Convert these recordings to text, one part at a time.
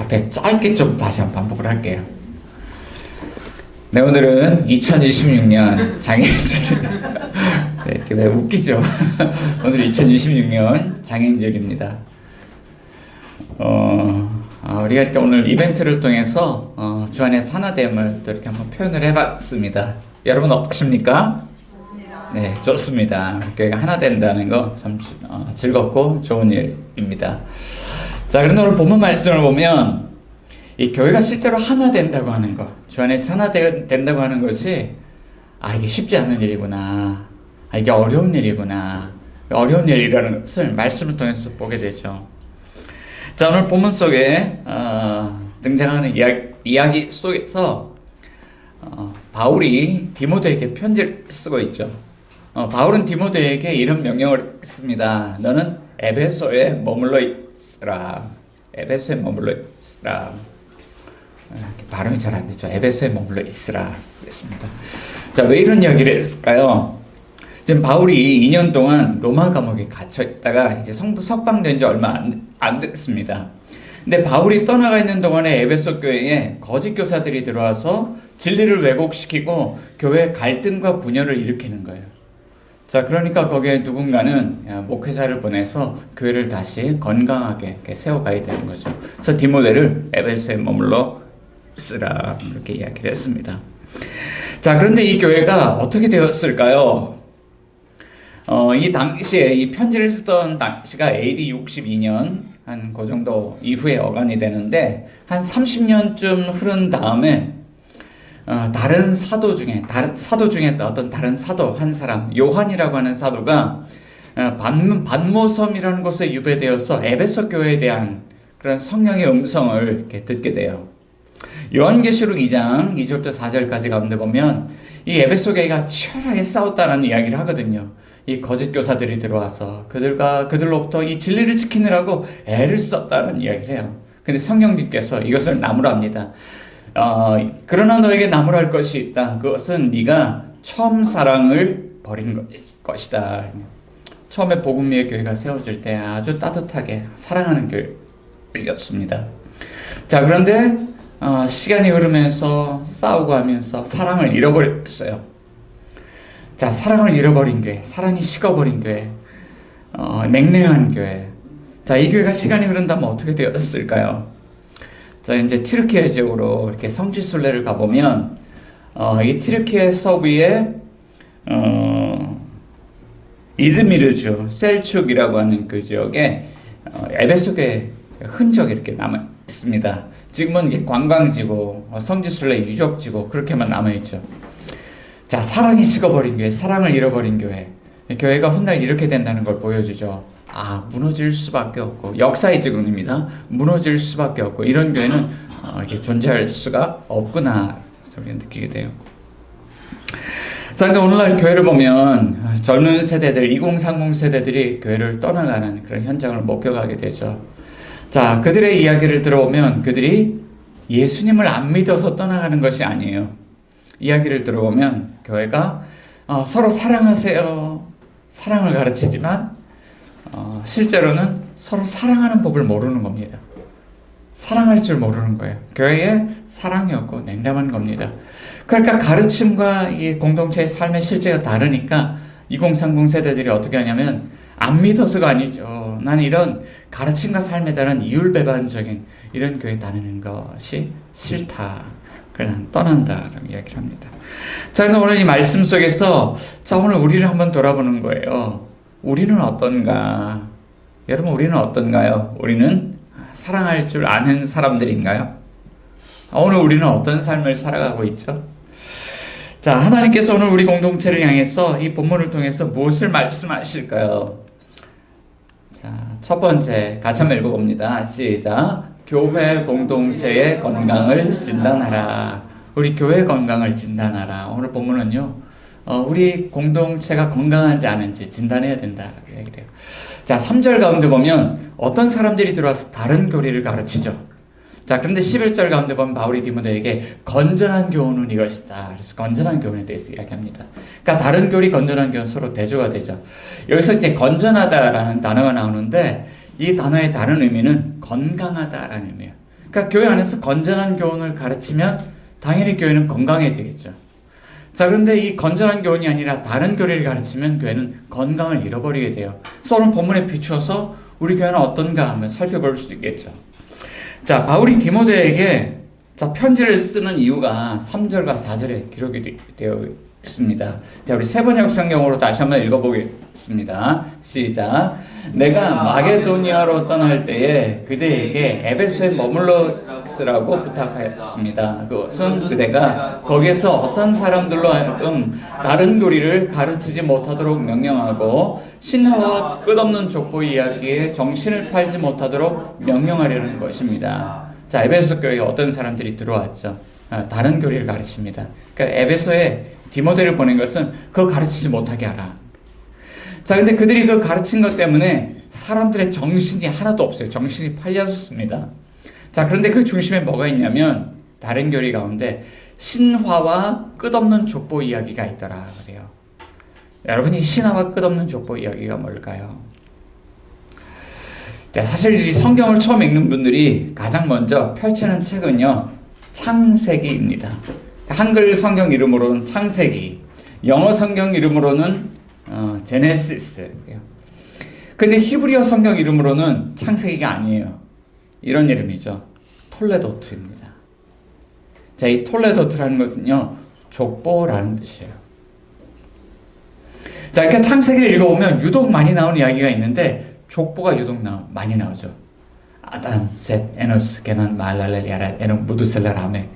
앞에 짧게 좀 다시 한번 반복을 할게요. 네, 오늘은 2026년 장애인절입니다. 네, 왜 웃기죠? 오늘 2026년 장애인절입니다. 우리가 이렇게 오늘 이벤트를 통해서 주안의 산화됨을 또 이렇게 한번 표현을 해봤습니다. 여러분 어떠십니까? 좋습니다. 네, 좋습니다. 교회가 하나 된다는 거 참 즐겁고 좋은 일입니다. 자, 그런데 오늘 본문 말씀을 보면 이 교회가 실제로 하나 된다고 하는 것, 주 안에서 하나 된다고 하는 것이 이게 쉽지 않은 일이구나, 이게 어려운 일이구나, 어려운 일이라는 것을 말씀을 통해서 보게 되죠. 자, 오늘 본문 속에 등장하는 이야기 속에서 바울이 디모데에게 편지를 쓰고 있죠. 바울은 디모데에게 이런 명령을 했습니다. 너는 에베소에 머물러 있으라. 에베소에 머물러 있으라. 발음이 잘 안 되죠. 에베소에 머물러 있으라 했습니다. 자, 왜 이런 이야기를 했을까요? 지금 바울이 2년 동안 로마 감옥에 갇혀 있다가 이제 석방된 지 얼마 안 됐습니다. 근데 바울이 떠나가 있는 동안에 에베소 교회에 거짓 교사들이 들어와서 진리를 왜곡시키고 교회 갈등과 분열을 일으키는 거예요. 자, 그러니까 거기에 누군가는 목회자를 보내서 교회를 다시 건강하게 세워가야 되는 거죠. 그래서 디모데를 에베소에 머물러 쓰라 이렇게 이야기를 했습니다. 자, 그런데 이 교회가 어떻게 되었을까요? 이 당시에 이 편지를 쓰던 당시가 AD 62년 한 그 정도 이후에 어간이 되는데 한 30년쯤 흐른 다음에 다른 사도 중에 어떤 다른 사도 한 사람, 요한이라고 하는 사도가 반모섬이라는 곳에 유배되어서 에베소 교회에 대한 그런 성령의 음성을 이렇게 듣게 돼요. 요한계시록 2장 2절부터 4절까지 가운데 보면 이 에베소 교회가 치열하게 싸웠다는 이야기를 하거든요. 이 거짓 교사들이 들어와서 그들로부터 이 진리를 지키느라고 애를 썼다는 이야기를 해요. 근데 성령님께서 이것을 나무랍니다. 그러나 너에게 나무랄 것이 있다. 그것은 네가 처음 사랑을 버린 것이다. 처음에 복음 위의 교회가 세워질 때 아주 따뜻하게 사랑하는 교회였습니다. 자, 그런데 시간이 흐르면서 싸우고 하면서 사랑을 잃어버렸어요. 자, 사랑을 잃어버린 교회, 사랑이 식어버린 교회, 냉랭한 교회. 자, 이 교회가 시간이 흐른다면 어떻게 되었을까요? 자, 이제 튀르키예 지역으로 이렇게 성지순례를 가보면, 이 튀르키예 서부에, 이즈미르주, 셀축이라고 하는 그 지역에, 에베소교의 흔적이 이렇게 남아 있습니다. 지금은 이게 관광지고, 성지순례 유적지고, 그렇게만 남아있죠. 자, 사랑이 식어버린 교회, 사랑을 잃어버린 교회. 교회가 훗날 이렇게 된다는 걸 보여주죠. 무너질 수밖에 없고, 역사의 증언입니다. 무너질 수밖에 없고, 이런 교회는 이게 존재할 수가 없구나, 우리가 느끼게 돼요. 자, 근데 오늘날 교회를 보면 젊은 세대들, 2030 세대들이 교회를 떠나가는 그런 현장을 목격하게 되죠. 자, 그들의 이야기를 들어보면 그들이 예수님을 안 믿어서 떠나가는 것이 아니에요. 이야기를 들어보면 교회가 서로 사랑하세요, 사랑을 가르치지만 실제로는 서로 사랑하는 법을 모르는 겁니다. 사랑할 줄 모르는 거예요. 교회에 사랑이 없고 냉담한 겁니다. 그러니까 가르침과 이 공동체의 삶의 실제가 다르니까 2030 세대들이 어떻게 하냐면 안 믿어서가 아니죠. 난 이런 가르침과 삶에 따른 이율배반적인 이런 교회 다니는 것이 싫다. 그래, 난 떠난다라고 이야기를 합니다. 자, 그럼 오늘 이 말씀 속에서 오늘 우리를 한번 돌아보는 거예요. 우리는 어떤가? 여러분, 우리는 어떤가요? 우리는 사랑할 줄 아는 사람들인가요? 오늘 우리는 어떤 삶을 살아가고 있죠? 자, 하나님께서 오늘 우리 공동체를 향해서 이 본문을 통해서 무엇을 말씀하실까요? 자, 첫 번째 같이 한번 읽어봅니다. 시작. 교회 공동체의 건강을 진단하라. 우리 교회 건강을 진단하라. 오늘 본문은요, 우리 공동체가 건강하지 않은지 진단해야 된다라고 얘기를 해요. 자, 3절 가운데 보면 어떤 사람들이 들어와서 다른 교리를 가르치죠. 자, 그런데 11절 가운데 보면 바울이 디모데에게 건전한 교훈은 이것이다. 그래서 건전한 교훈에 대해서 이야기합니다. 그러니까 다른 교리, 건전한 교훈 서로 대조가 되죠. 여기서 이제 건전하다라는 단어가 나오는데 이 단어의 다른 의미는 건강하다라는 의미예요. 그러니까 교회 안에서 건전한 교훈을 가르치면 당연히 교회는 건강해지겠죠. 자, 그런데 이 건전한 교훈이 아니라 다른 교리를 가르치면 교회는 건강을 잃어버리게 돼요. 오늘 본문에 비추어서 우리 교회는 어떤가 한번 살펴볼 수 있겠죠. 자, 바울이 디모데에게 편지를 쓰는 이유가 3절과 4절에 기록이 되어 있습니다. 자, 우리 세 번역 성경으로 다시 한번 읽어보겠습니다. 시작. 내가 마게도니아로 떠날 때에 그대에게 에베소에 머물러 있으라고 부탁하였습니다. 그것은 그대가 거기에서 어떤 사람들로 하여금 다른 교리를 가르치지 못하도록 명령하고 신화와 끝없는 족보 이야기에 정신을 팔지 못하도록 명령하려는 것입니다. 자, 에베소 교회에 어떤 사람들이 들어왔죠. 다른 교리를 가르칩니다. 그러니까 에베소에 디모데를 보낸 것은 그거 가르치지 못하게 하라. 자, 근데 그들이 그 가르친 것 때문에 사람들의 정신이 하나도 없어요. 정신이 팔렸습니다. 자, 그런데 그 중심에 뭐가 있냐면 다른 교리 가운데 신화와 끝없는 족보 이야기가 있더라 그래요. 여러분이 신화와 끝없는 족보 이야기가 뭘까요? 자, 사실 이 성경을 처음 읽는 분들이 가장 먼저 펼치는 책은요, 창세기입니다. 한글 성경 이름으로는 창세기, 영어 성경 이름으로는 제네시스예요. 근데 히브리어 성경 이름으로는 창세기가 아니에요. 이런 이름이죠. 톨레도트입니다. 자, 이 톨레도트라는 것은요, 족보라는 뜻이에요. 자, 이렇게 창세기를 읽어보면 유독 많이 나오는 이야기가 있는데 족보가 유독 많이 나오죠. 아담, 셋, 에노스, 게난, 말랄렐, 야렛, 에녹, 무두셀라, 라메,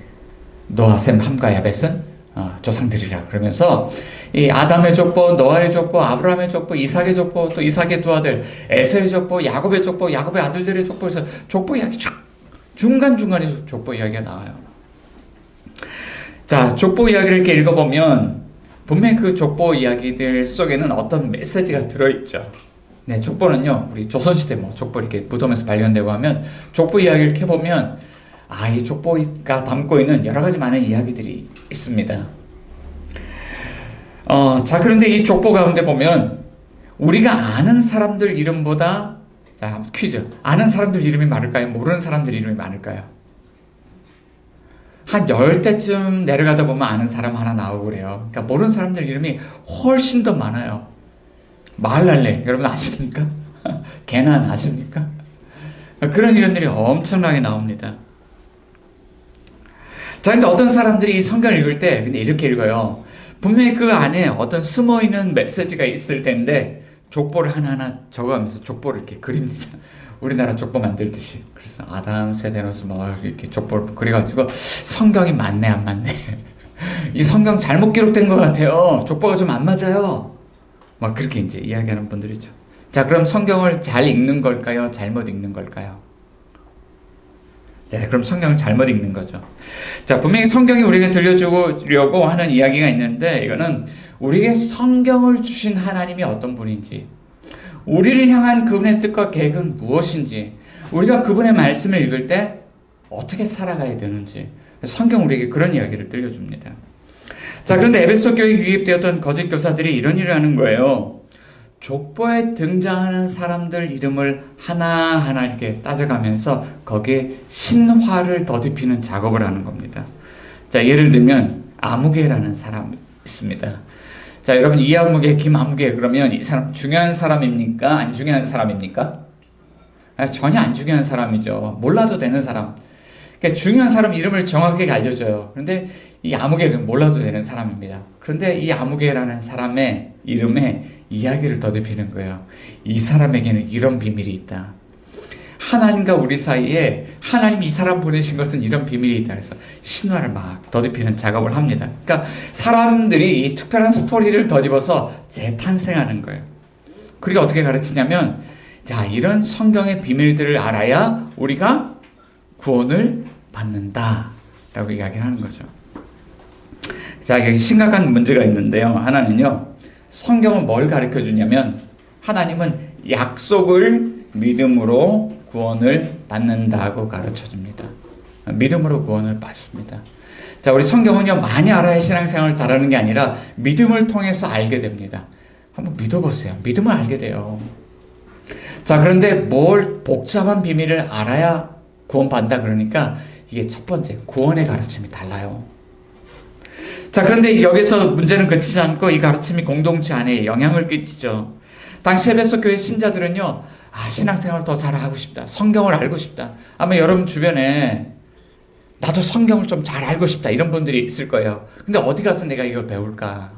노아, 셈, 함과 야벳은 조상들이라 그러면서 이 아담의 족보, 노아의 족보, 아브라함의 족보, 이삭의 족보, 또 이삭의 두 아들 에서의 족보, 야곱의 족보, 야곱의 아들들의 족보에서 족보 이야기 쭉 중간중간에 족보 이야기가 나와요. 자, 족보 이야기를 이렇게 읽어보면 분명히 그 족보 이야기들 속에는 어떤 메시지가 들어있죠. 네, 족보는요, 우리 조선시대 족보 이렇게 무덤에서 발견되고 하면 족보 이야기를 이렇게 보면 이 족보가 담고 있는 여러 가지 많은 이야기들이 있습니다. 자, 그런데 이 족보 가운데 보면 우리가 아는 사람들 이름보다, 자, 퀴즈. 아는 사람들 이름이 많을까요? 모르는 사람들 이름이 많을까요? 한 10대쯤 내려가다 보면 아는 사람 하나 나오고 그래요. 그러니까 모르는 사람들 이름이 훨씬 더 많아요. 마할랄렐, 여러분 아십니까? 게난 아십니까? 그런 이름들이 엄청나게 나옵니다. 자, 근데 어떤 사람들이 이 성경을 읽을 때 근데 이렇게 읽어요. 분명히 그 안에 어떤 숨어있는 메시지가 있을 텐데 족보를 하나하나 적어가면서 족보를 이렇게 그립니다. 우리나라 족보 만들듯이. 그래서 아담, 셋, 에노스 이렇게 족보를 그려가지고 성경이 맞네 안 맞네. 이 성경 잘못 기록된 것 같아요. 족보가 좀 안 맞아요. 그렇게 이제 이야기하는 분들이죠. 자, 그럼 성경을 잘 읽는 걸까요? 잘못 읽는 걸까요? 네, 그럼 성경을 잘못 읽는 거죠. 자, 분명히 성경이 우리에게 들려주려고 하는 이야기가 있는데 이거는 우리에게 성경을 주신 하나님이 어떤 분인지, 우리를 향한 그분의 뜻과 계획은 무엇인지, 우리가 그분의 말씀을 읽을 때 어떻게 살아가야 되는지 성경 우리에게 그런 이야기를 들려줍니다. 자, 그런데 에베소 교회에 유입되었던 거짓 교사들이 이런 일을 하는 거예요. 족보에 등장하는 사람들 이름을 하나하나 이렇게 따져가면서 거기에 신화를 더듬히는 작업을 하는 겁니다. 자, 예를 들면 아무개라는 사람이 있습니다. 자, 여러분 이아무개, 김아무개 그러면 이 사람 중요한 사람입니까? 안 중요한 사람입니까? 전혀 안 중요한 사람이죠. 몰라도 되는 사람. 그러니까 중요한 사람 이름을 정확하게 알려줘요. 그런데 이 아무개는 몰라도 되는 사람입니다. 그런데 이 아무개라는 사람의 이름에 이야기를 더듬히는 거예요. 이 사람에게는 이런 비밀이 있다. 하나님과 우리 사이에 하나님이 이 사람 보내신 것은 이런 비밀이 있다. 그래서 신화를 막 더듬히는 작업을 합니다. 그러니까 사람들이 이 특별한 스토리를 더집어서 재탄생하는 거예요. 그리고 어떻게 가르치냐면, 자, 이런 성경의 비밀들을 알아야 우리가 구원을 받는다 라고 이야기를 하는 거죠. 자, 여기 심각한 문제가 있는데요. 하나는요, 성경은 뭘 가르쳐 주냐면 하나님은 약속을 믿음으로 구원을 받는다고 가르쳐 줍니다. 믿음으로 구원을 받습니다. 자, 우리 성경은요, 많이 알아야 신앙생활을 잘하는 게 아니라 믿음을 통해서 알게 됩니다. 한번 믿어보세요. 믿으면 알게 돼요. 자, 그런데 뭘 복잡한 비밀을 알아야 구원받는다 그러니까 이게 첫 번째 구원의 가르침이 달라요. 자, 그런데 여기서 문제는 그치지 않고 이 가르침이 공동체 안에 영향을 끼치죠. 당시 에베소 교회 신자들은요, 신앙생활을 더 잘하고 싶다. 성경을 알고 싶다. 아마 여러분 주변에 나도 성경을 좀 잘 알고 싶다. 이런 분들이 있을 거예요. 근데 어디 가서 내가 이걸 배울까?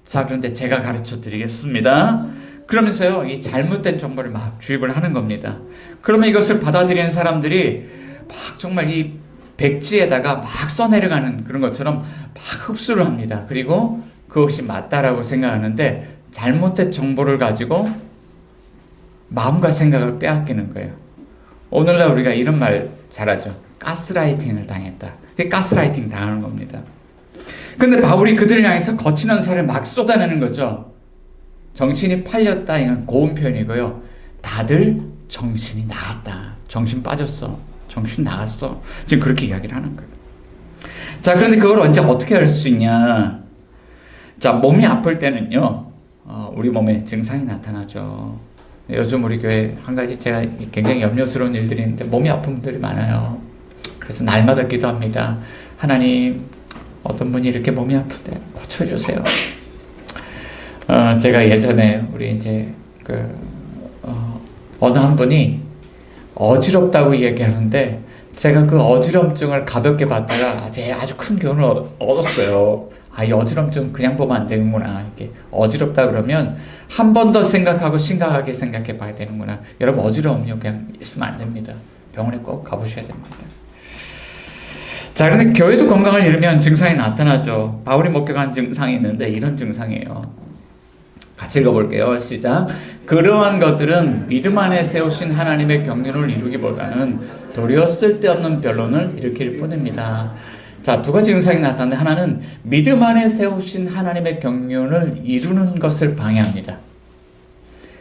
자, 그런데 제가 가르쳐 드리겠습니다. 그러면서요, 이 잘못된 정보를 막 주입을 하는 겁니다. 그러면 이것을 받아들이는 사람들이 막 정말 이 백지에다가 막 써내려가는 그런 것처럼 막 흡수를 합니다. 그리고 그것이 맞다라고 생각하는데 잘못된 정보를 가지고 마음과 생각을 빼앗기는 거예요. 오늘날 우리가 이런 말 잘하죠. 가스라이팅을 당했다. 그게 가스라이팅 당하는 겁니다. 근데 바울이 그들을 향해서 거친 언사를 막 쏟아내는 거죠. 정신이 팔렸다, 이건 고운 표현이고요. 다들 정신이 나갔다. 정신 빠졌어. 정신 나갔어. 지금 그렇게 이야기를 하는 거예요. 자, 그런데 그걸 언제 어떻게 할 수 있냐? 자, 몸이 아플 때는요, 우리 몸에 증상이 나타나죠. 요즘 우리 교회 한 가지 제가 굉장히 염려스러운 일들이 있는데 몸이 아픈 분들이 많아요. 그래서 날마다 기도합니다. 하나님, 어떤 분이 이렇게 몸이 아픈데 고쳐주세요. 제가 예전에 우리 이제 어느 한 분이 어지럽다고 얘기하는데 제가 그 어지럼증을 가볍게 받다가 아주 큰 교훈을 얻었어요. 이 어지럼증 그냥 보면 안 되는구나. 이렇게 어지럽다 그러면 한 번 더 생각하고 심각하게 생각해 봐야 되는구나. 여러분, 어지러움요 그냥 있으면 안 됩니다. 병원에 꼭 가보셔야 됩니다. 자, 그런데 교회도 건강을 잃으면 증상이 나타나죠. 바울이 목격한 증상이 있는데 이런 증상이에요. 같이 읽어볼게요. 시작. 그러한 것들은 믿음 안에 세우신 하나님의 경륜을 이루기보다는 도리어 쓸데없는 변론을 일으킬 뿐입니다. 자, 두 가지 증상이 나타나는데 하나는 믿음 안에 세우신 하나님의 경륜을 이루는 것을 방해합니다.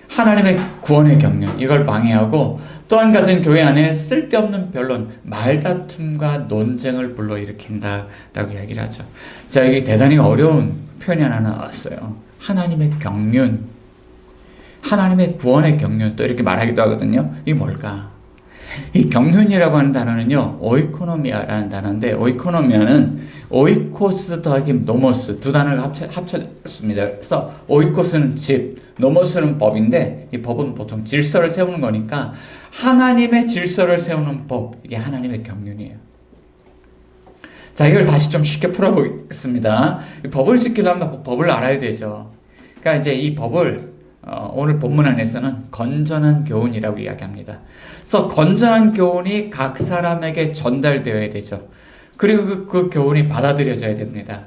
하나님의 구원의 경륜, 이걸 방해하고 또 한 가지는 교회 안에 쓸데없는 변론, 말다툼과 논쟁을 불러일으킨다라고 이야기를 하죠. 자, 여기 대단히 어려운 표현이 하나 나왔어요. 하나님의 경륜, 하나님의 구원의 경륜, 또 이렇게 말하기도 하거든요. 이게 뭘까? 이 경륜이라고 하는 단어는요, 오이코노미아라는 단어인데, 오이코노미아는 오이코스 더하기 노모스 두 단어가 합쳐졌습니다. 그래서 오이코스는 집, 노모스는 법인데, 이 법은 보통 질서를 세우는 거니까 하나님의 질서를 세우는 법, 이게 하나님의 경륜이에요. 자, 이걸 다시 좀 쉽게 풀어보겠습니다. 법을 지키려면 법을 알아야 되죠. 그러니까 이제 이 법을 오늘 본문 안에서는 건전한 교훈이라고 이야기합니다. 그래서 건전한 교훈이 각 사람에게 전달되어야 되죠. 그리고 그 교훈이 받아들여져야 됩니다.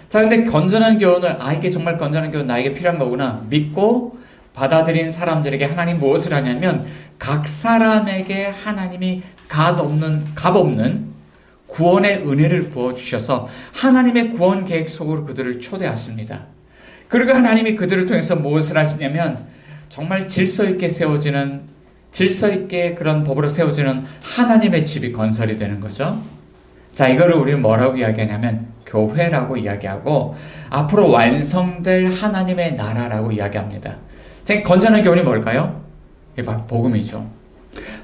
자, 근데 건전한 교훈을 이게 정말 건전한 교훈 나에게 필요한 거구나 믿고 받아들인 사람들에게 하나님 무엇을 하냐면 각 사람에게 하나님이 값없는 구원의 은혜를 부어주셔서 하나님의 구원 계획 속으로 그들을 초대하십니다. 그리고 하나님이 그들을 통해서 무엇을 하시냐면 정말 질서 있게 그런 법으로 세워지는 하나님의 집이 건설이 되는 거죠. 자, 이거를 우리는 뭐라고 이야기하냐면 교회라고 이야기하고 앞으로 완성될 하나님의 나라라고 이야기합니다. 건전한 교훈이 뭘까요? 복음이죠.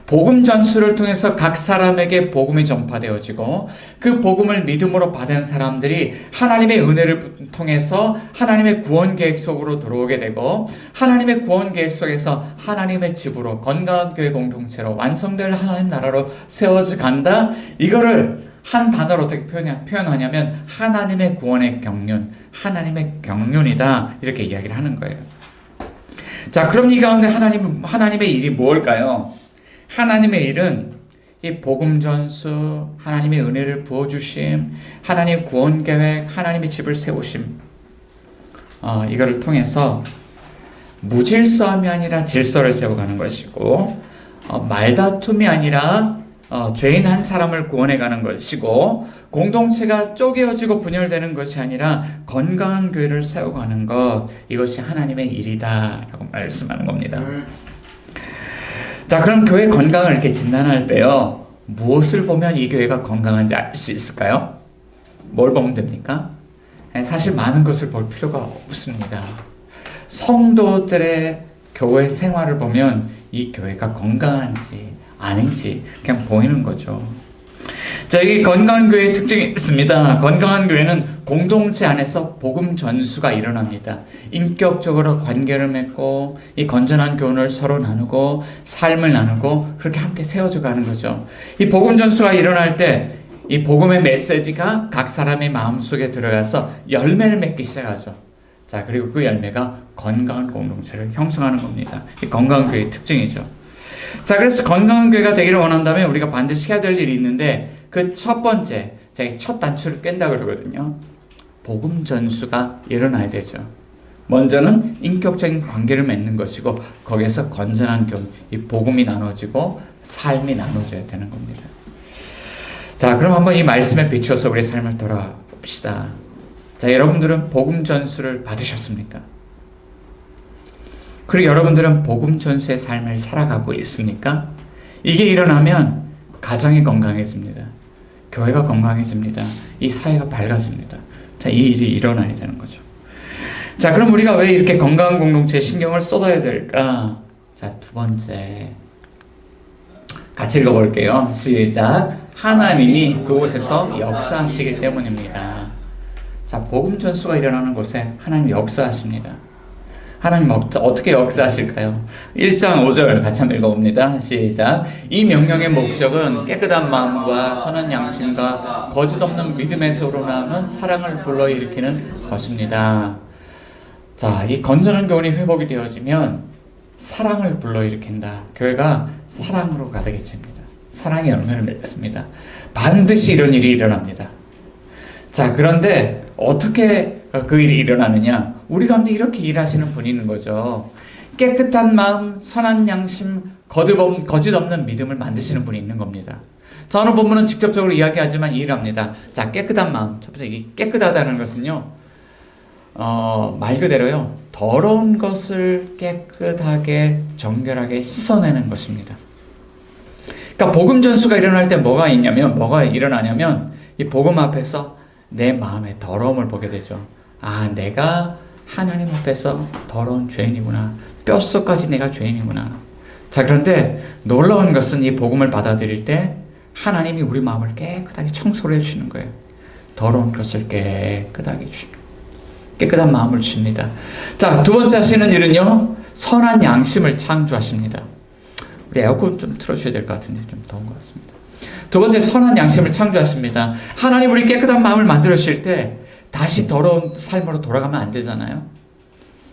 복음 전수를 통해서 각 사람에게 복음이 전파되어지고 그 복음을 믿음으로 받은 사람들이 하나님의 은혜를 통해서 하나님의 구원 계획 속으로 들어오게 되고 하나님의 구원 계획 속에서 하나님의 집으로 건강한 교회 공동체로 완성될 하나님 나라로 세워져 간다. 이거를 한 단어로 어떻게 표현하냐면 하나님의 구원의 경륜, 하나님의 경륜이다 이렇게 이야기를 하는 거예요. 자, 그럼 이 가운데 하나님의 일이 뭘까요? 하나님의 일은 이 복음 전수, 하나님의 은혜를 부어주심, 하나님의 구원 계획, 하나님의 집을 세우심, 이거를 통해서 무질서함이 아니라 질서를 세워가는 것이고, 말다툼이 아니라 죄인 한 사람을 구원해가는 것이고, 공동체가 쪼개어지고 분열되는 것이 아니라 건강한 교회를 세워가는 것, 이것이 하나님의 일이다라고 말씀하는 겁니다. 자, 그럼 교회 건강을 이렇게 진단할 때요, 무엇을 보면 이 교회가 건강한지 알 수 있을까요? 뭘 보면 됩니까? 사실 많은 것을 볼 필요가 없습니다. 성도들의 교회 생활을 보면 이 교회가 건강한지 아닌지 그냥 보이는 거죠. 자, 이 건강한 교회의 특징이 있습니다. 건강한 교회는 공동체 안에서 복음 전수가 일어납니다. 인격적으로 관계를 맺고 이 건전한 교훈을 서로 나누고 삶을 나누고 그렇게 함께 세워져 가는 거죠. 이 복음 전수가 일어날 때 이 복음의 메시지가 각 사람의 마음속에 들어가서 열매를 맺기 시작하죠. 자, 그리고 그 열매가 건강한 공동체를 형성하는 겁니다. 이 건강한 교회의 특징이죠. 자, 그래서 건강한 교회가 되기를 원한다면 우리가 반드시 해야 될 일이 있는데 그 첫 번째, 제가 첫 단추를 깬다 그러거든요. 복음 전수가 일어나야 되죠. 먼저는 인격적인 관계를 맺는 것이고 거기에서 건전한 교훈, 이 복음이 나눠지고 삶이 나눠져야 되는 겁니다. 자, 그럼 한번 이 말씀에 비추어서 우리 삶을 돌아봅시다. 자, 여러분들은 복음 전수를 받으셨습니까? 그리고 여러분들은 복음 전수의 삶을 살아가고 있습니까? 이게 일어나면 가정이 건강해집니다. 교회가 건강해집니다. 이 사회가 밝아집니다. 자, 이 일이 일어나야 되는 거죠. 자, 그럼 우리가 왜 이렇게 건강한 공동체에 신경을 쏟아야 될까? 자, 두 번째. 같이 읽어볼게요. 시작. 하나님이 그곳에서 역사하시기 때문입니다. 자, 복음 전수가 일어나는 곳에 하나님 역사하십니다. 하나님 어떻게 역사하실까요? 1장 5절 같이 한번 읽어봅니다. 시작. 이 명령의 목적은 깨끗한 마음과 선한 양심과 거짓 없는 믿음에서 우러나오는 사랑을 불러일으키는 것입니다. 자, 이 건전한 교훈이 회복이 되어지면 사랑을 불러일으킨다. 교회가 사랑으로 가득해집니다. 사랑의 열매를 맺습니다. 반드시 이런 일이 일어납니다. 자, 그런데 어떻게 그 일이 일어나느냐? 우리 가운데 이렇게 일하시는 분이 있는 거죠. 깨끗한 마음, 선한 양심, 거짓 없는 믿음을 만드시는 분이 있는 겁니다. 자, 오늘 본문은 직접적으로 이야기하지만 이해합니다. 자, 깨끗한 마음. 첫 번째, 이 깨끗하다는 것은요, 말 그대로요, 더러운 것을 깨끗하게, 정결하게 씻어내는 것입니다. 그러니까 복음 전수가 일어날 때 뭐가 일어나냐면, 이 복음 앞에서 내 마음의 더러움을 보게 되죠. 아, 내가 하나님 앞에서 더러운 죄인이구나. 뼛속까지 내가 죄인이구나. 자, 그런데 놀라운 것은 이 복음을 받아들일 때 하나님이 우리 마음을 깨끗하게 청소를 해주시는 거예요. 더러운 것을 깨끗하게 주십니다. 깨끗한 마음을 주십니다. 자, 두 번째 하시는 일은요, 선한 양심을 창조하십니다. 우리 에어컨 좀 틀어주셔야 될 것 같은데 좀 더운 것 같습니다. 두 번째, 선한 양심을 창조하십니다. 하나님 우리 깨끗한 마음을 만들어 주실 때 다시 더러운 삶으로 돌아가면 안 되잖아요.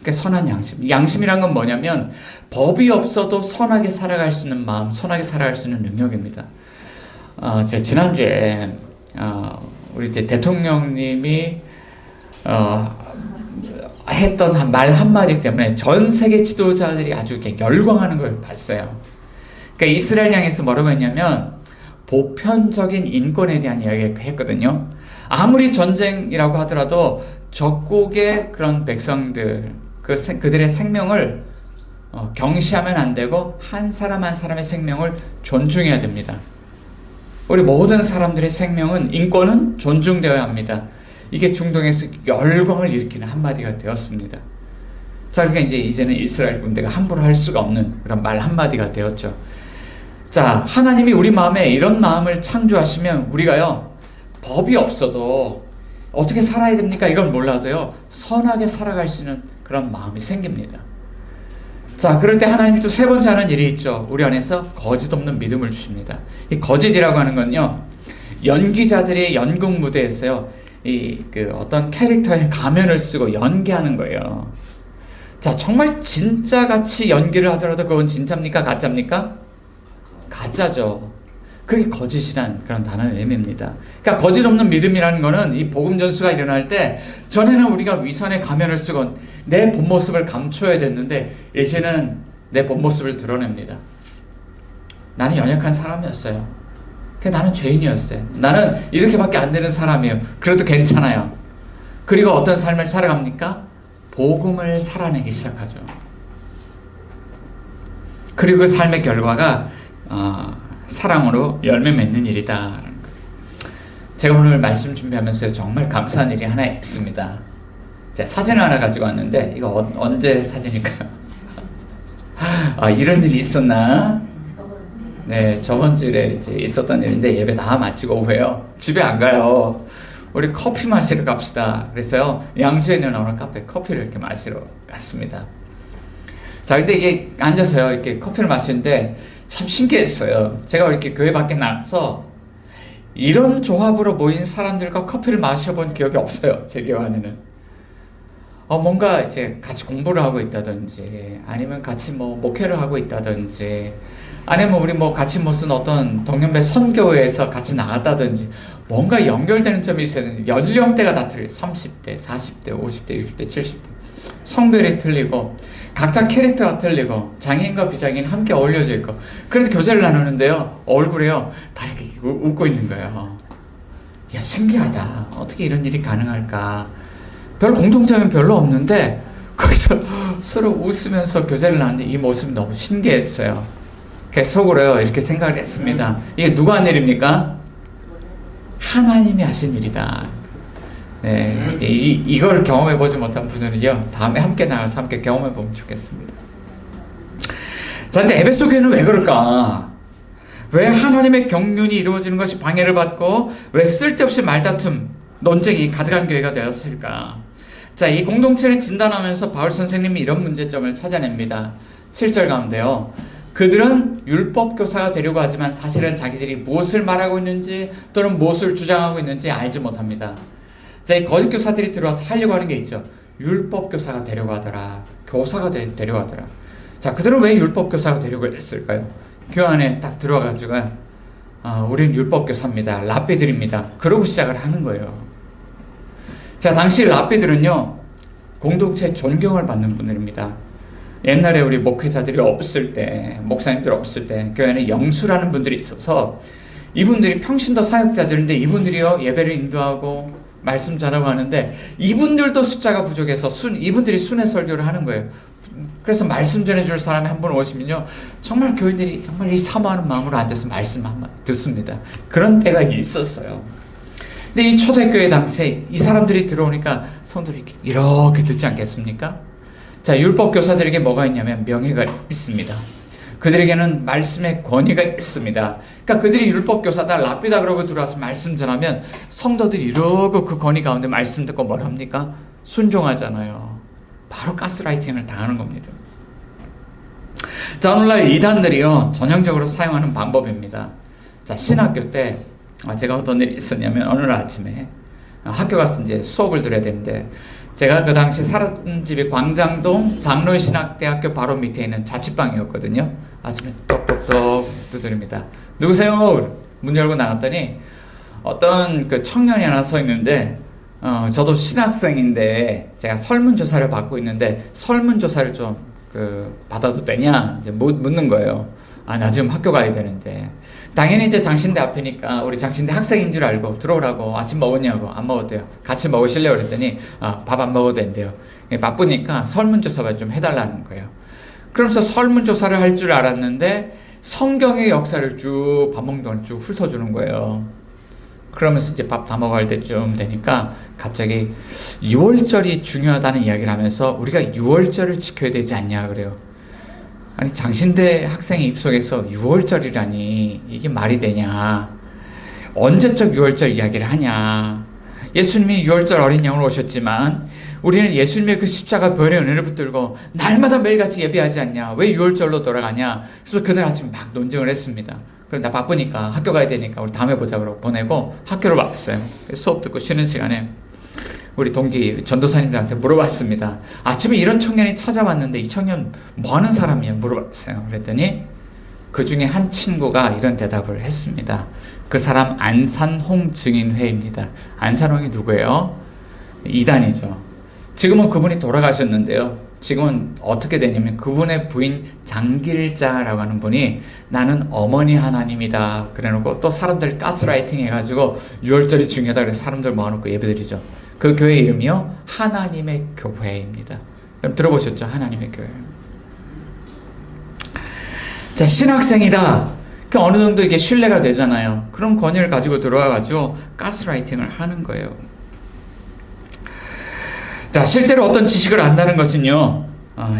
그러니까 선한 양심. 양심이란 건 뭐냐면 법이 없어도 선하게 살아갈 수 있는 마음, 선하게 살아갈 수 있는 능력입니다. 제가 지난주에 우리 이제 대통령님이 했던 말 한마디 때문에 전 세계 지도자들이 아주 이렇게 열광하는 걸 봤어요. 그러니까 이스라엘 향해서 뭐라고 했냐면 보편적인 인권에 대한 이야기를 했거든요. 아무리 전쟁이라고 하더라도 적국의 그런 백성들, 그들의 생명을 경시하면 안 되고 한 사람 한 사람의 생명을 존중해야 됩니다. 우리 모든 사람들의 생명은, 인권은 존중되어야 합니다. 이게 중동에서 열광을 일으키는 한마디가 되었습니다. 자, 그러니까 이제는 이스라엘 군대가 함부로 할 수가 없는 그런 말 한마디가 되었죠. 자, 하나님이 우리 마음에 이런 마음을 창조하시면 우리가요, 법이 없어도 어떻게 살아야 됩니까? 이걸 몰라도요, 선하게 살아갈 수 있는 그런 마음이 생깁니다. 자, 그럴 때 하나님이 또 세 번째 하는 일이 있죠. 우리 안에서 거짓 없는 믿음을 주십니다. 이 거짓이라고 하는 건요, 연기자들의 연극 무대에서요, 어떤 캐릭터의 가면을 쓰고 연기하는 거예요. 자, 정말 진짜같이 연기를 하더라도 그건 진짜입니까? 가짜입니까? 가짜죠. 그게 거짓이란 그런 단어의 의미입니다. 그러니까 거짓 없는 믿음이라는 거는 이 복음 전수가 일어날 때, 전에는 우리가 위선의 가면을 쓰고 내 본 모습을 감춰야 됐는데 이제는 내 본 모습을 드러냅니다. 나는 연약한 사람이었어요. 나는 죄인이었어요. 나는 이렇게밖에 안 되는 사람이에요. 그래도 괜찮아요. 그리고 어떤 삶을 살아갑니까? 복음을 살아내기 시작하죠. 그리고 그 삶의 결과가 사랑으로 열매 맺는 일이다. 제가 오늘 말씀 준비하면서 정말 감사한 일이 하나 있습니다. 제가 사진을 하나 가지고 왔는데 이거 언제 사진일까요? 이런 일이 있었나? 네, 저번 주에 이제 있었던 일인데 예배 다 마치고 오후에요. 집에 안 가요. 우리 커피 마시러 갑시다. 그래서요, 양주에 있는 어느 카페 커피를 이렇게 마시러 갔습니다. 자, 근데 이게 앉아서요, 이렇게 커피를 마시는데 참 신기했어요. 제가 이렇게 교회 밖에 나가서 이런 조합으로 모인 사람들과 커피를 마셔본 기억이 없어요. 제 기억 안에는. 뭔가 이제 같이 공부를 하고 있다든지, 아니면 같이 뭐 목회를 하고 있다든지, 아니면 우리 뭐 같이 무슨 어떤 동년배 선교회에서 같이 나갔다든지, 뭔가 연결되는 점이 있어요. 연령대가 다 틀려요. 30대, 40대, 50대, 60대, 70대. 성별이 틀리고, 각자 캐릭터가 틀리고, 장애인과 비장애인 함께 어울려져 있고, 그래서 교제를 나누는데요, 얼굴에요, 다 이렇게 웃고 있는 거예요. 야, 신기하다. 어떻게 이런 일이 가능할까? 별 공통점은 별로 없는데 거기서 서로 웃으면서 교제를 나누는데 이 모습이 너무 신기했어요. 그래서 속으로요 이렇게 생각을 했습니다. 이게 누가 한 일입니까? 하나님이 하신 일이다. 네, 이걸 경험해 보지 못한 분들은요 다음에 함께 나가서 함께 경험해 보면 좋겠습니다. 자, 근데 에베소 교회는 왜 그럴까? 왜 하나님의 경륜이 이루어지는 것이 방해를 받고 왜 쓸데없이 말다툼, 논쟁이 가득한 교회가 되었을까? 자, 이 공동체를 진단하면서 바울 선생님이 이런 문제점을 찾아냅니다. 7절 가운데요. 그들은 율법 교사가 되려고 하지만 사실은 자기들이 무엇을 말하고 있는지 또는 무엇을 주장하고 있는지 알지 못합니다. 자, 이 거짓 교사들이 들어와서 하려고 하는 게 있죠. 율법 교사가 되려고 하더라. 교사가 되려고 하더라. 자, 그들은 왜 율법 교사가 되려고 했을까요? 교회 안에 딱 들어와가지고 우리는 율법 교사입니다. 랍비들입니다. 그러고 시작을 하는 거예요. 자, 당시 랍비들은요 공동체 존경을 받는 분들입니다. 옛날에 우리 목회자들이 없을 때, 목사님들 없을 때 교회는 영수라는 분들이 있어서 이분들이 평신도 사역자들인데 이분들이요 예배를 인도하고 말씀 전하고 하는데 이분들도 숫자가 부족해서 이분들이 순회 설교를 하는 거예요. 그래서 말씀 전해줄 사람이 한 분 오시면요 정말 교인들이 정말 이 사모하는 마음으로 앉아서 말씀 한번 듣습니다. 그런 때가 있었어요. 근데 이 초대교회 당시에 이 사람들이 들어오니까 성도들이 이렇게 듣지 않겠습니까? 자, 율법 교사들에게 뭐가 있냐면 명예가 있습니다. 그들에게는 말씀의 권위가 있습니다. 그러니까 그들이 율법 교사다, 랍비다 그러고 들어와서 말씀 전하면 성도들이 이러고 그 권위 가운데 말씀 듣고 뭘 합니까? 순종하잖아요. 바로 가스라이팅을 당하는 겁니다. 자, 오늘날 이단들이요 전형적으로 사용하는 방법입니다. 자, 신학교 때 제가 어떤 일이 있었냐면 어느 날 아침에 학교 가서 이제 수업을 들어야 되는데 제가 그 당시 살았던 집이 광장동 장로신학대학교 바로 밑에 있는 자취방이었거든요. 아침에 똑똑똑 두드립니다. 누구세요? 문 열고 나갔더니 어떤 그 청년이 하나 서 있는데 저도 신학생인데 제가 설문조사를 받고 있는데 설문조사를 좀 받아도 되냐 이제 묻는 거예요. 나 지금 학교 가야 되는데. 당연히 이제 장신대 앞이니까 우리 장신대 학생인 줄 알고 들어오라고. 아침 먹었냐고. 안 먹었대요. 같이 먹으실래요? 그랬더니 밥 안 먹어도 된대요. 바쁘니까 설문조사만 좀 해달라는 거예요. 그러면서 설문조사를 할 줄 알았는데 성경의 역사를 쭉 밥 먹는 동안 쭉 훑어주는 거예요. 그러면서 이제 밥 다 먹어야 할 때쯤 되니까 갑자기 6월절이 중요하다는 이야기를 하면서 우리가 6월절을 지켜야 되지 않냐 그래요. 아니, 장신대 학생의 입속에서 6월절이라니 이게 말이 되냐. 언제적 6월절 이야기를 하냐. 예수님이 6월절 어린 양으로 오셨지만 우리는 예수님의 그 십자가 별의 은혜를 붙들고 날마다 매일같이 예배하지 않냐. 왜 6월절로 돌아가냐. 그래서 그날 아침 막 논쟁을 했습니다. 그럼 나 바쁘니까 학교 가야 되니까 우리 다음에 보자 그러고 보내고 학교로 왔어요. 수업 듣고 쉬는 시간에 우리 동기 전도사님들한테 물어봤습니다. 아침에 이런 청년이 찾아왔는데 이 청년 뭐 하는 사람이야? 물어봤어요. 그랬더니 그 중에 한 친구가 이런 대답을 했습니다. 그 사람 안산홍 증인회입니다. 안산홍이 누구예요? 이단이죠. 지금은 그분이 돌아가셨는데요. 지금은 어떻게 되냐면 그분의 부인 장길자라고 하는 분이 나는 어머니 하나님이다 그래놓고 또 사람들 가스라이팅 해가지고 6월절이 중요하다 그래서 사람들 모아놓고 예배드리죠. 그 교회 이름이요 하나님의 교회입니다. 그럼 들어보셨죠? 하나님의 교회. 자, 신학생이다. 그 어느 정도 이게 신뢰가 되잖아요. 그런 권위를 가지고 들어와가지고 가스라이팅을 하는 거예요. 자, 실제로 어떤 지식을 안다는 것은요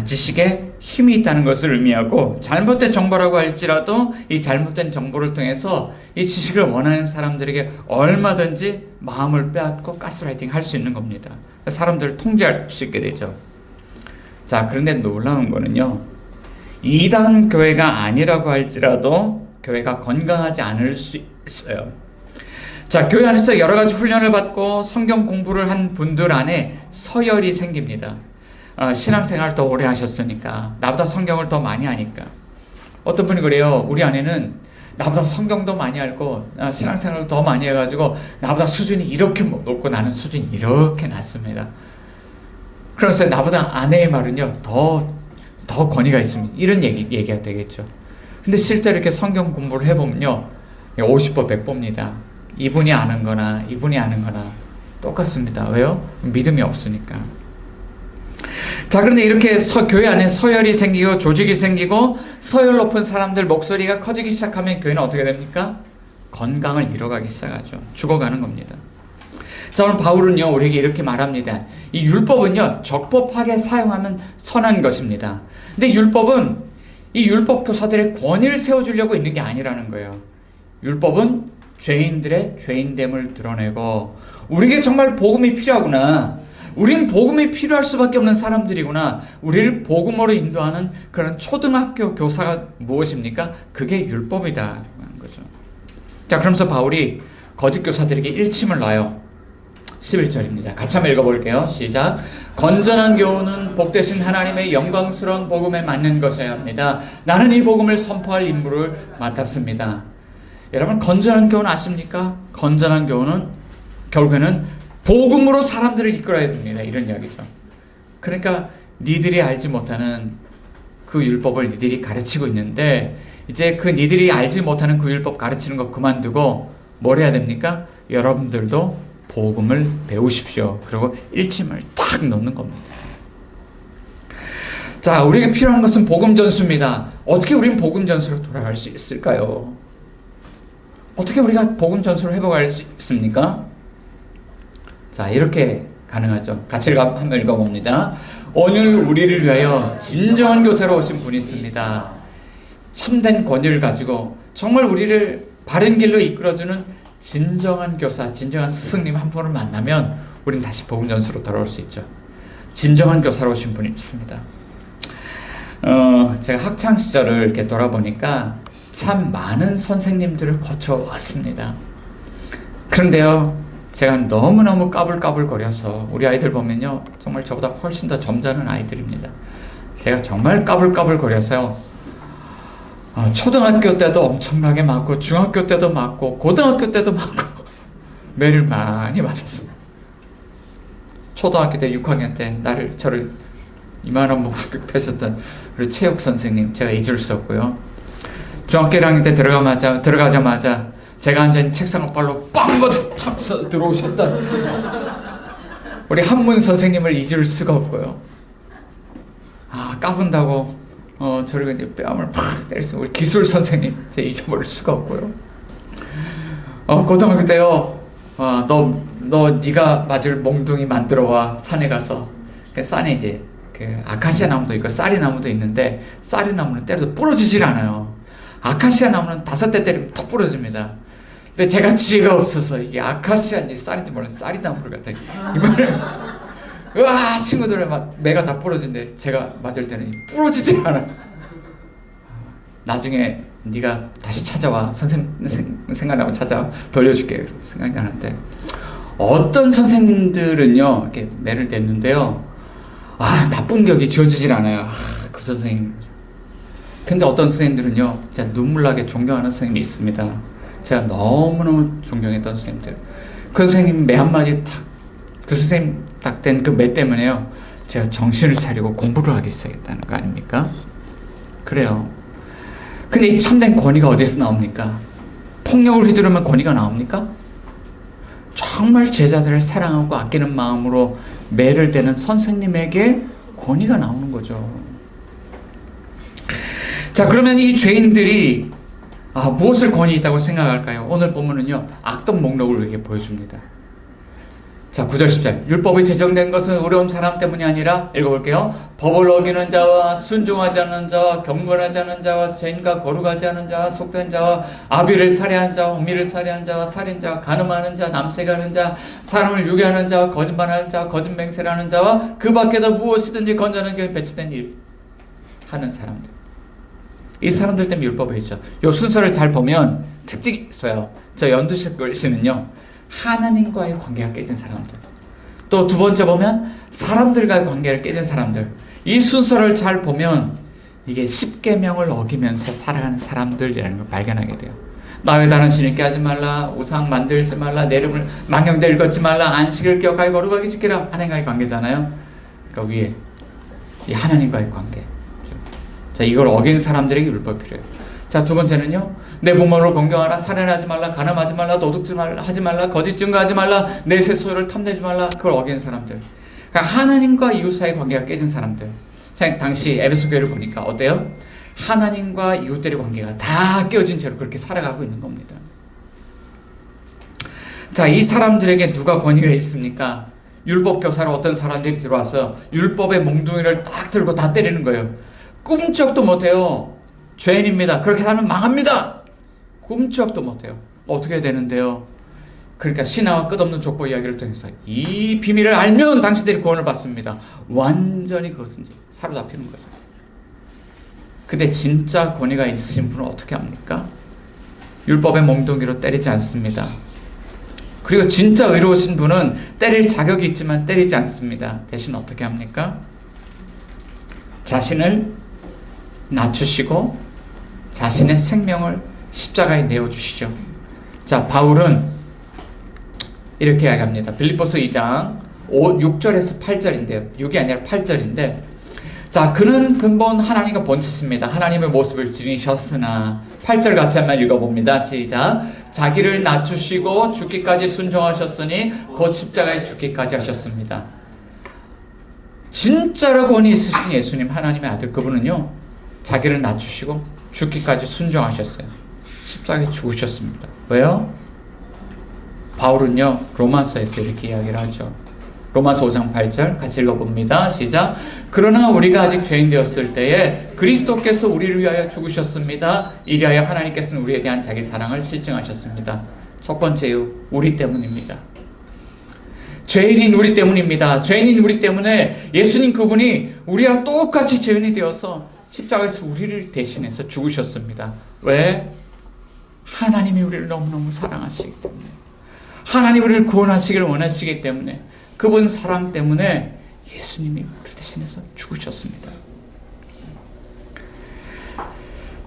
지식의 힘이 있다는 것을 의미하고, 잘못된 정보라고 할지라도 이 잘못된 정보를 통해서 이 지식을 원하는 사람들에게 얼마든지 마음을 빼앗고 가스라이팅 할 수 있는 겁니다. 사람들을 통제할 수 있게 되죠. 자, 그런데 놀라운 거는요, 이단 교회가 아니라고 할지라도 교회가 건강하지 않을 수 있어요. 자, 교회 안에서 여러 가지 훈련을 받고 성경 공부를 한 분들 안에 서열이 생깁니다. 신앙생활을 더 오래 하셨으니까, 나보다 성경을 더 많이 아니까. 어떤 분이 그래요. 우리 안에는 나보다 성경도 많이 알고 신앙생활을 더 많이 해가지고 나보다 수준이 이렇게 높고 나는 수준이 이렇게 낮습니다. 그래서 나보다 아내의 말은요 더 권위가 있습니다. 이런 얘기가 되겠죠. 근데 실제로 이렇게 성경 공부를 해보면요 50보 100보입니다. 이분이 아는 거나 이분이 아는 거나 똑같습니다. 왜요? 믿음이 없으니까. 자, 그런데 이렇게 교회 안에 서열이 생기고 조직이 생기고 서열 높은 사람들 목소리가 커지기 시작하면 교회는 어떻게 됩니까? 건강을 잃어가기 시작하죠. 죽어가는 겁니다. 자, 오늘 바울은요 우리에게 이렇게 말합니다. 이 율법은요 적법하게 사용하면 선한 것입니다. 근데 율법은 이 율법 교사들의 권위를 세워주려고 있는 게 아니라는 거예요. 율법은 죄인들의 죄인됨을 드러내고, 우리에게 정말 복음이 필요하구나, 우린 복음이 필요할 수밖에 없는 사람들이구나, 우리를 복음으로 인도하는 그런 초등학교 교사가 무엇입니까? 그게 율법이다 하는 거죠. 자, 그러면서 바울이 거짓 교사들에게 일침을 놔요. 11절입니다. 같이 한번 읽어볼게요. 시작. 건전한 교훈은 복되신 하나님의 영광스러운 복음에 맞는 것이어야 합니다. 나는 이 복음을 선포할 임무를 맡았습니다. 여러분, 건전한 교훈 아십니까? 건전한 교훈은 결국에는 복음으로 사람들을 이끌어야 됩니다. 이런 이야기죠. 그러니까 니들이 알지 못하는 그 율법을 니들이 가르치고 있는데, 이제 그 니들이 알지 못하는 그 율법 가르치는 거 그만두고 뭘 해야 됩니까? 여러분들도 복음을 배우십시오. 그리고 일침을 탁 놓는 겁니다. 자, 우리에게 필요한 것은 복음 전수입니다. 어떻게 우리는 복음 전수로 돌아갈 수 있을까요? 어떻게 우리가 복음 전수를 회복할 수 있습니까? 자, 이렇게 가능하죠. 같이 한번 읽어봅니다. 오늘 우리를 위하여 진정한 교사로 오신 분이 있습니다. 참된 권위를 가지고 정말 우리를 바른 길로 이끌어주는 진정한 교사, 진정한 스승님 한 분을 만나면 우리는 다시 복음 전수로 돌아올 수 있죠. 진정한 교사로 오신 분이 있습니다. 제가 학창 시절을 이렇게 돌아보니까 참 많은 선생님들을 거쳐왔습니다. 그런데요, 제가 너무너무 까불까불거려서, 우리 아이들 보면요 정말 저보다 훨씬 더 점잖은 아이들입니다. 제가 정말 까불까불거려서요 초등학교 때도 엄청나게 맞고, 중학교 때도 맞고, 고등학교 때도 맞고 매를 많이 맞았어요. 초등학교 때 6학년 때 저를 이만한 목소리 펴셨던 우리 체육 선생님, 제가 잊을 수 없고요. 중학교 1학년 때 들어가자마자 제가 앉은 책상 발로 빵 쳐서 들어오셨던 우리 한문 선생님을 잊을 수가 없고요. 까분다고 저를 이제 뺨을 팍 때렸어요. 우리 기술 선생님 제가 잊어버릴 수가 없고요. 고등학교 때요, 너 네가 맞을 몽둥이 만들어 와, 산에 가서. 산에 이제 그 아카시아 나무도 있고 쌀이 나무도 있는데, 쌀이 나무는 때려도 부러지질 않아요. 아카시아 나무는 5대 때리면 톡 부러집니다. 근데 제가 지혜가 없어서 이게 아카시아인지 쌀인지 몰라 쌀이 나무를 갖다 이만을 으아 친구들은 막 매가 다 부러진데, 제가 맞을 때는 부러지지 않아. 나중에 네가 다시 찾아와, 선생님 생각나면 찾아와, 돌려줄게 생각이 나는데, 어떤 선생님들은요 이렇게 매를 댔는데요 나쁜 격이 지워지질 않아요. 그 선생님. 근데 어떤 선생님들은요 진짜 눈물나게 존경하는 선생님이 있습니다. 제가 너무너무 존경했던 선생님들. 그 선생님 매 한마디 그 선생님 딱 된 그 매 때문에요 제가 정신을 차리고 공부를 하기 시작했다는 거 아닙니까? 그래요. 근데 이 참된 권위가 어디서 나옵니까? 폭력을 휘두르면 권위가 나옵니까? 정말 제자들을 사랑하고 아끼는 마음으로 매를 대는 선생님에게 권위가 나오는 거죠. 자, 그러면 이 죄인들이 무엇을 권위 있다고 생각할까요? 오늘 보면은요 악독 목록을 이렇게 보여줍니다. 자, 9절 10절. 율법이 제정된 것은 의로운 사람 때문이 아니라, 읽어볼게요. 법을 어기는 자와 순종하지 않는 자와 경건하지 않는 자와 죄인과 거룩하지 않은 자와 속된 자와 아비를 살해하는 자와 은미를 살해하는 자와 살인자와 간음하는 자, 남색하는 자, 사람을 유괴하는 자와 거짓말하는 자와 거짓맹세하는 자와 그 밖에도 무엇이든지 건전한 교회 배치된 일 하는 사람들. 이 사람들 때문에 율법이 있죠. 이 순서를 잘 보면 특징이 있어요. 저 연두색 글씨는요, 하나님과의 관계가 깨진 사람들. 또 두 번째 보면 사람들과의 관계를 깨진 사람들. 이 순서를 잘 보면 이게 십계명을 어기면서 살아가는 사람들이라는 걸 발견하게 돼요. 나 외 다른 신을 깨하지 말라, 우상 만들지 말라, 내 이름을 망령되이 걷지 말라, 안식을 기억하여 거룩하게 지키라. 하나님과의 관계잖아요. 그러니까 위에 이 하나님과의 관계. 자, 이걸 어긴 사람들에게 율법이 필요해요. 자, 두 번째는요, 내 부모를 공경하라, 살인하지 말라, 간음하지 말라, 도둑질 하지 말라, 거짓 증거하지 말라, 내 새 소유를 탐내지 말라. 그걸 어긴 사람들. 그러니까 하나님과 이웃 사이의 관계가 깨진 사람들. 자, 당시 에베소 교회를 보니까 어때요? 하나님과 이웃들의 관계가 다 깨어진 채로 그렇게 살아가고 있는 겁니다. 자, 이 사람들에게 누가 권위가 있습니까? 율법 교사로 어떤 사람들이 들어와서 율법의 몽둥이를 딱 들고 다 때리는 거예요. 꿈쩍도 못해요. 죄인입니다. 그렇게 살면 망합니다. 꿈쩍도 못해요. 어떻게 되는데요? 그러니까 신하와 끝없는 족보 이야기를 통해서 이 비밀을 알면 당신들이 구원을 받습니다. 완전히 그것은 사로잡히는 거죠. 근데 진짜 권위가 있으신 분은 어떻게 합니까? 율법의 몽둥이로 때리지 않습니다. 그리고 진짜 의로우신 분은 때릴 자격이 있지만 때리지 않습니다. 대신 어떻게 합니까? 자신을 낮추시고 자신의 생명을 십자가에 내어주시죠. 자, 바울은 이렇게 이야기합니다. 빌립보서 2장 6절에서 8절인데요. 6이 아니라 8절인데, 자, 그는 근본 하나님과 본체십니다. 하나님의 모습을 지니셨으나, 8절 같이 한번 읽어봅니다. 시작. 자기를 낮추시고 죽기까지 순종하셨으니 곧 십자가에 죽기까지 하셨습니다. 진짜로 권위 있으신 예수님, 하나님의 아들, 그분은요, 자기를 낮추시고 죽기까지 순종하셨어요. 십자가에 죽으셨습니다. 왜요? 바울은요, 로마서에서 이렇게 이야기를 하죠. 로마서 5장 8절 같이 읽어봅니다. 시작. 그러나 우리가 아직 죄인 되었을 때에 그리스도께서 우리를 위하여 죽으셨습니다. 이리하여 하나님께서는 우리에 대한 자기 사랑을 실증하셨습니다. 첫 번째요, 우리 때문입니다. 죄인인 우리 때문입니다. 죄인인 우리 때문에 예수님 그분이 우리와 똑같이 죄인이 되어서 십자가에서 우리를 대신해서 죽으셨습니다. 왜? 하나님이 우리를 너무너무 사랑하시기 때문에, 하나님 우리를 구원하시길 원하시기 때문에, 그분 사랑 때문에 예수님이 우리를 대신해서 죽으셨습니다.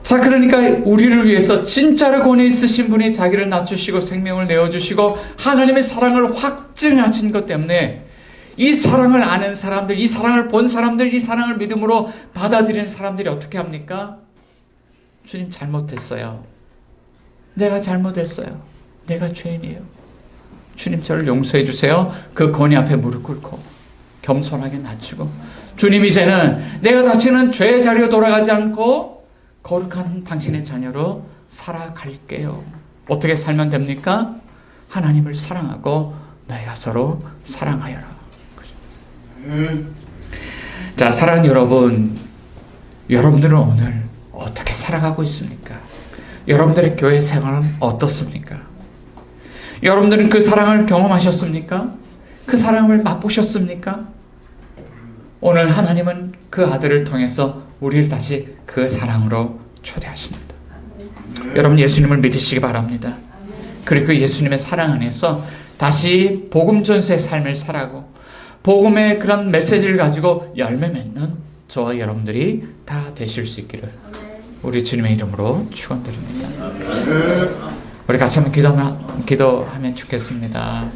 자, 그러니까 우리를 위해서 진짜로 권위 있으신 분이 자기를 낮추시고 생명을 내어주시고 하나님의 사랑을 확증하신 것 때문에 이 사랑을 아는 사람들, 이 사랑을 본 사람들, 이 사랑을 믿음으로 받아들이는 사람들이 어떻게 합니까? 주님 잘못했어요. 내가 잘못했어요. 내가 죄인이에요. 주님 저를 용서해 주세요. 그 권위 앞에 무릎 꿇고 겸손하게 낮추고, 주님 이제는 내가 다시는 죄의 자리로 돌아가지 않고 거룩한 당신의 자녀로 살아갈게요. 어떻게 살면 됩니까? 하나님을 사랑하고 너희가 서로 사랑하여라. 자, 사랑하는 여러분, 여러분들은 오늘 어떻게 살아가고 있습니까? 여러분들의 교회 생활은 어떻습니까? 여러분들은 그 사랑을 경험하셨습니까? 그 사랑을 맛보셨습니까? 오늘 하나님은 그 아들을 통해서 우리를 다시 그 사랑으로 초대하십니다. 여러분 예수님을 믿으시기 바랍니다. 그리고 그 예수님의 사랑 안에서 다시 복음 전수의 삶을 살아가고 복음의 그런 메시지를 가지고 열매 맺는 저와 여러분들이 다 되실 수 있기를 우리 주님의 이름으로 축원드립니다. 우리 같이 한번 기도하면 좋겠습니다.